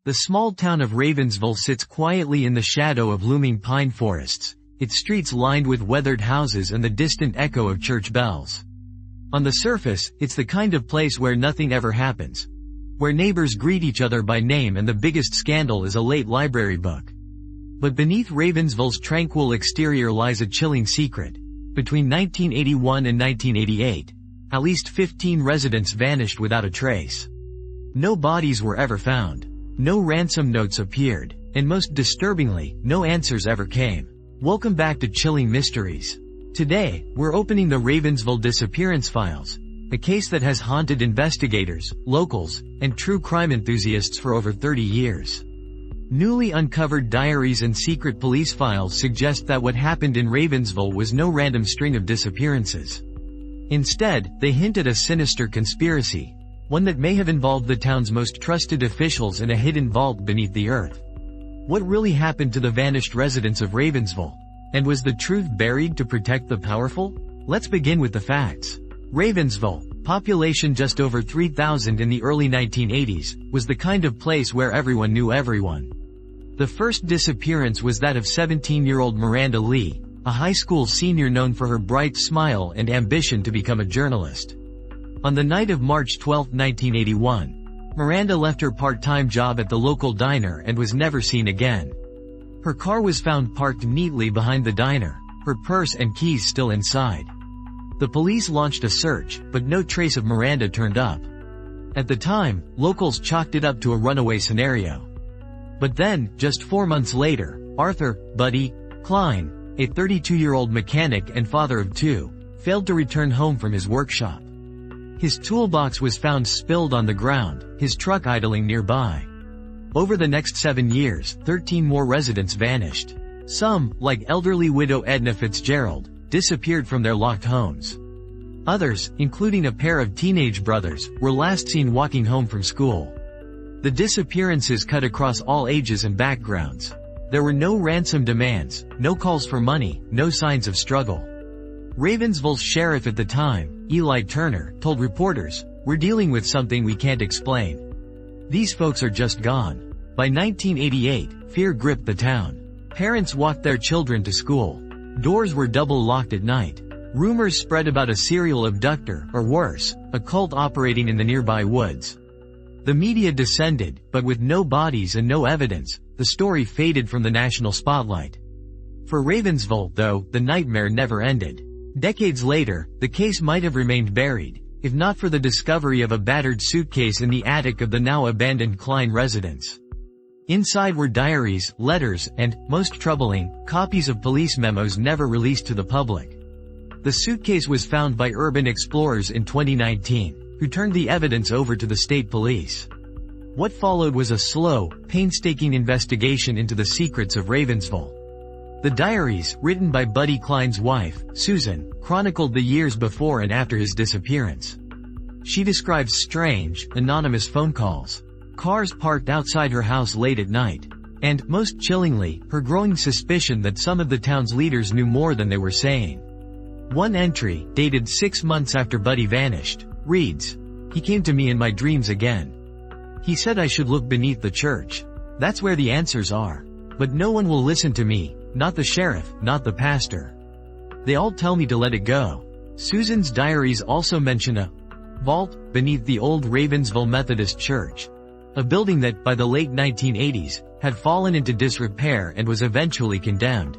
The small town of Ravensville sits quietly in the shadow of looming pine forests, its streets lined with weathered houses and the distant echo of church bells. On the surface, it's the kind of place where nothing ever happens, where neighbors greet each other by name and the biggest scandal is a late library book. But beneath Ravensville's tranquil exterior lies a chilling secret. Between 1981 and 1988, at least 15 residents vanished without a trace. No bodies were ever found. No ransom notes appeared, and most disturbingly, no answers ever came. Welcome back to Chilling Mysteries. Today, we're opening the Ravensville Disappearance Files, a case that has haunted investigators, locals, and true crime enthusiasts for over 30 years. Newly uncovered diaries and secret police files suggest that what happened in Ravensville was no random string of disappearances. Instead, they hint at a sinister conspiracy, one that may have involved the town's most trusted officials and a hidden vault beneath the earth. What really happened to the vanished residents of Ravensville? And was the truth buried to protect the powerful? Let's begin with the facts. Ravensville, population just over 3,000 in the early 1980s, was the kind of place where everyone knew everyone. The first disappearance was that of 17-year-old Miranda Lee, a high school senior known for her bright smile and ambition to become a journalist. On the night of March 12, 1981, Miranda left her part-time job at the local diner and was never seen again. Her car was found parked neatly behind the diner, her purse and keys still inside. The police launched a search, but no trace of Miranda turned up. At the time, locals chalked it up to a runaway scenario. But then, just 4 months later, Arthur "Buddy" Klein, a 32-year-old mechanic and father of two, failed to return home from his workshop. His toolbox was found spilled on the ground, his truck idling nearby. Over the next 7 years, 13 more residents vanished. Some, like elderly widow Edna Fitzgerald, disappeared from their locked homes. Others, including a pair of teenage brothers, were last seen walking home from school. The disappearances cut across all ages and backgrounds. There were no ransom demands, no calls for money, no signs of struggle. Ravensville's sheriff at the time, Eli Turner, told reporters, "We're dealing with something we can't explain. These folks are just gone." By 1988, fear gripped the town. Parents walked their children to school. Doors were double locked at night. Rumors spread about a serial abductor, or worse, a cult operating in the nearby woods. The media descended, but with no bodies and no evidence, the story faded from the national spotlight. For Ravensville, though, the nightmare never ended. Decades later, the case might have remained buried, if not for the discovery of a battered suitcase in the attic of the now abandoned Klein residence. Inside were diaries, letters, and, most troubling, copies of police memos never released to the public. The suitcase was found by urban explorers in 2019, who turned the evidence over to the state police. What followed was a slow, painstaking investigation into the secrets of Ravensville. The diaries, written by Buddy Klein's wife, Susan, chronicled the years before and after his disappearance. She describes strange, anonymous phone calls, cars parked outside her house late at night, and, most chillingly, her growing suspicion that some of the town's leaders knew more than they were saying. One entry, dated 6 months after Buddy vanished, reads, "He came to me in my dreams again. He said I should look beneath the church. That's where the answers are. But no one will listen to me, not the sheriff, not the pastor. They all tell me to let it go." Susan's diaries also mention a vault beneath the old Ravensville Methodist Church, a building that, by the late 1980s, had fallen into disrepair and was eventually condemned.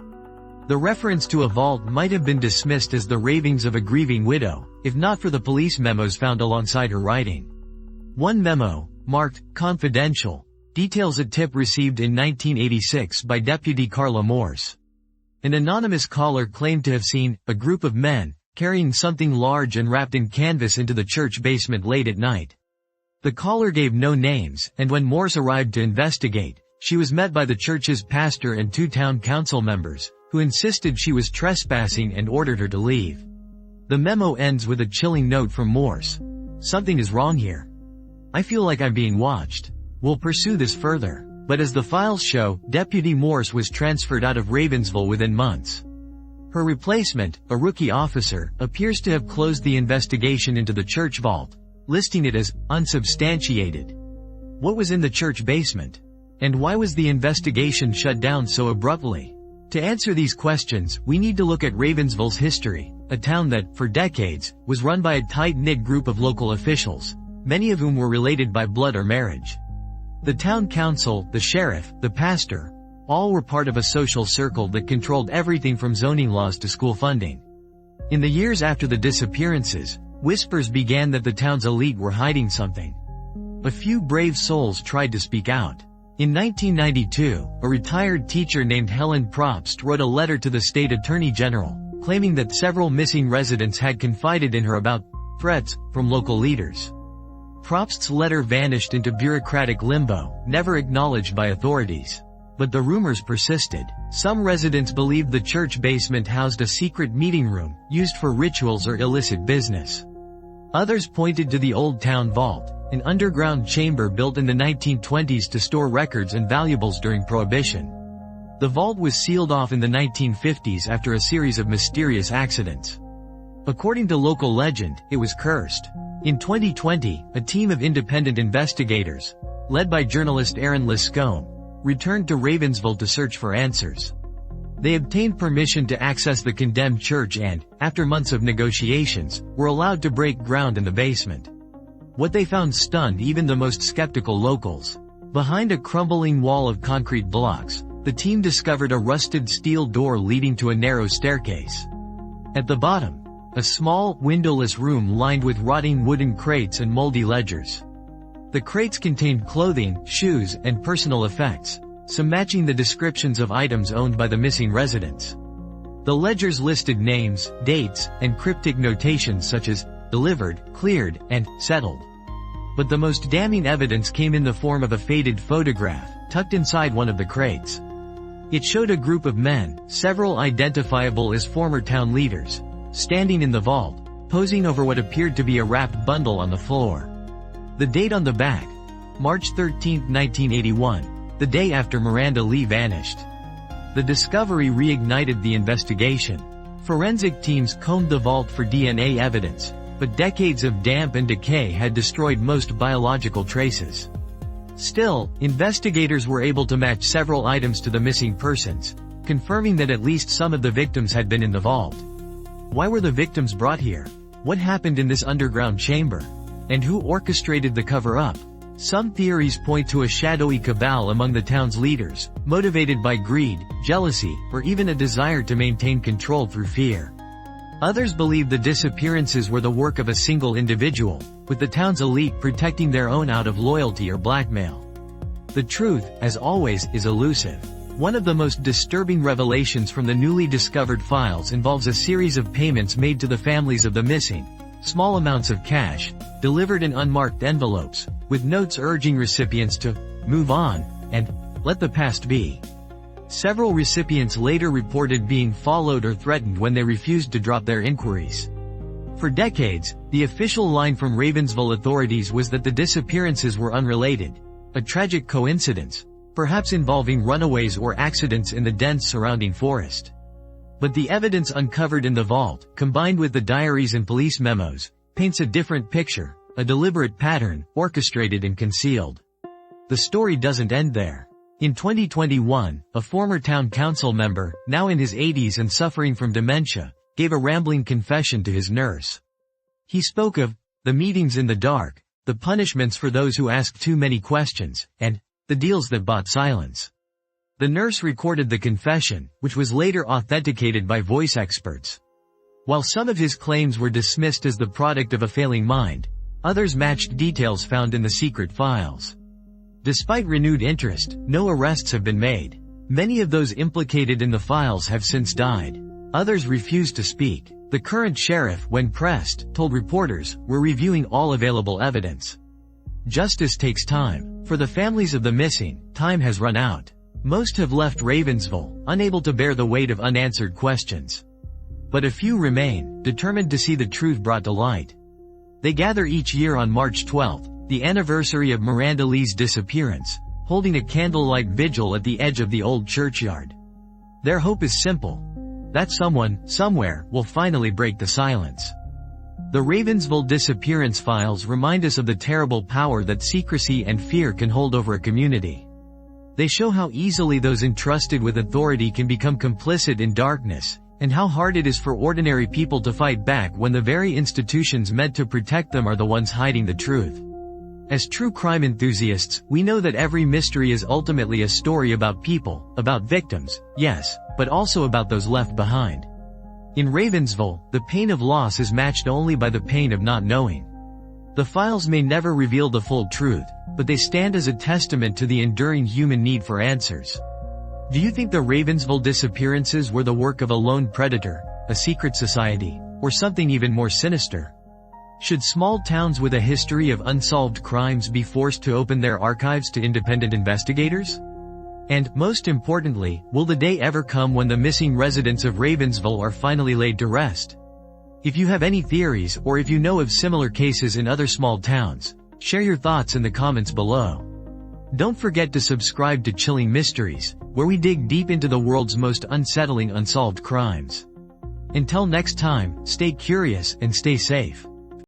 The reference to a vault might have been dismissed as the ravings of a grieving widow, if not for the police memos found alongside her writing. One memo, marked "confidential," details a tip received in 1986 by Deputy Carla Morse. An anonymous caller claimed to have seen a group of men carrying something large and wrapped in canvas into the church basement late at night. The caller gave no names, and when Morse arrived to investigate, she was met by the church's pastor and 2 town council members, who insisted she was trespassing and ordered her to leave. The memo ends with a chilling note from Morse. "Something is wrong here. I feel like I'm being watched. We'll pursue this further." But as the files show, Deputy Morse was transferred out of Ravensville within months. Her replacement, a rookie officer, appears to have closed the investigation into the church vault, listing it as unsubstantiated. What was in the church basement? And why was the investigation shut down so abruptly? To answer these questions, we need to look at Ravensville's history, a town that, for decades, was run by a tight-knit group of local officials, many of whom were related by blood or marriage. The town council, the sheriff, the pastor, all were part of a social circle that controlled everything from zoning laws to school funding. In the years after the disappearances, whispers began that the town's elite were hiding something. A few brave souls tried to speak out. In 1992, a retired teacher named Helen Probst wrote a letter to the state attorney general, claiming that several missing residents had confided in her about threats from local leaders. Probst's letter vanished into bureaucratic limbo, never acknowledged by authorities. But the rumors persisted. Some residents believed the church basement housed a secret meeting room, used for rituals or illicit business. Others pointed to the Old Town Vault, an underground chamber built in the 1920s to store records and valuables during Prohibition. The vault was sealed off in the 1950s after a series of mysterious accidents. According to local legend, it was cursed. In 2020, a team of independent investigators, led by journalist Aaron Liscombe, returned to Ravensville to search for answers. They obtained permission to access the condemned church and, after months of negotiations, were allowed to break ground in the basement. What they found stunned even the most skeptical locals. Behind a crumbling wall of concrete blocks, the team discovered a rusted steel door leading to a narrow staircase. At the bottom, a small, windowless room lined with rotting wooden crates and moldy ledgers. The crates contained clothing, shoes, and personal effects, some matching the descriptions of items owned by the missing residents. The ledgers listed names, dates, and cryptic notations such as delivered, cleared, and settled. But the most damning evidence came in the form of a faded photograph, tucked inside one of the crates. It showed a group of men, several identifiable as former town leaders, standing in the vault, posing over what appeared to be a wrapped bundle on the floor. The date on the back, March 13, 1981, the day after Miranda Lee vanished. The discovery reignited the investigation. Forensic teams combed the vault for DNA evidence, but decades of damp and decay had destroyed most biological traces. Still, investigators were able to match several items to the missing persons, confirming that at least some of the victims had been in the vault. Why were the victims brought here? What happened in this underground chamber? And who orchestrated the cover-up? Some theories point to a shadowy cabal among the town's leaders, motivated by greed, jealousy, or even a desire to maintain control through fear. Others believe the disappearances were the work of a single individual, with the town's elite protecting their own out of loyalty or blackmail. The truth, as always, is elusive. One of the most disturbing revelations from the newly discovered files involves a series of payments made to the families of the missing, small amounts of cash, delivered in unmarked envelopes, with notes urging recipients to move on and let the past be. Several recipients later reported being followed or threatened when they refused to drop their inquiries. For decades, the official line from Ravensville authorities was that the disappearances were unrelated, a tragic coincidence, perhaps involving runaways or accidents in the dense surrounding forest. But the evidence uncovered in the vault, combined with the diaries and police memos, paints a different picture, a deliberate pattern, orchestrated and concealed. The story doesn't end there. In 2021, a former town council member, now in his 80s and suffering from dementia, gave a rambling confession to his nurse. He spoke of the meetings in the dark, the punishments for those who asked too many questions, and the deals that bought silence. The nurse recorded the confession, which was later authenticated by voice experts. While some of his claims were dismissed as the product of a failing mind, others matched details found in the secret files. Despite renewed interest, no arrests have been made. Many of those implicated in the files have since died. Others refuse to speak. The current sheriff, when pressed, told reporters, "We're reviewing all available evidence." Justice takes time. For the families of the missing, time has run out. Most have left Ravensville, unable to bear the weight of unanswered questions. But a few remain, determined to see the truth brought to light. They gather each year on March 12th, the anniversary of Miranda Lee's disappearance, holding a candlelight vigil at the edge of the old churchyard. Their hope is simple: that someone, somewhere, will finally break the silence. The Ravensville Disappearance Files remind us of the terrible power that secrecy and fear can hold over a community. They show how easily those entrusted with authority can become complicit in darkness, and how hard it is for ordinary people to fight back when the very institutions meant to protect them are the ones hiding the truth. As true crime enthusiasts, we know that every mystery is ultimately a story about people, about victims, yes, but also about those left behind. In Ravensville, the pain of loss is matched only by the pain of not knowing. The files may never reveal the full truth, but they stand as a testament to the enduring human need for answers. Do you think the Ravensville disappearances were the work of a lone predator, a secret society, or something even more sinister? Should small towns with a history of unsolved crimes be forced to open their archives to independent investigators? And, most importantly, will the day ever come when the missing residents of Ravensville are finally laid to rest? If you have any theories or if you know of similar cases in other small towns, share your thoughts in the comments below. Don't forget to subscribe to Chilling Mysteries, where we dig deep into the world's most unsettling unsolved crimes. Until next time, stay curious and stay safe.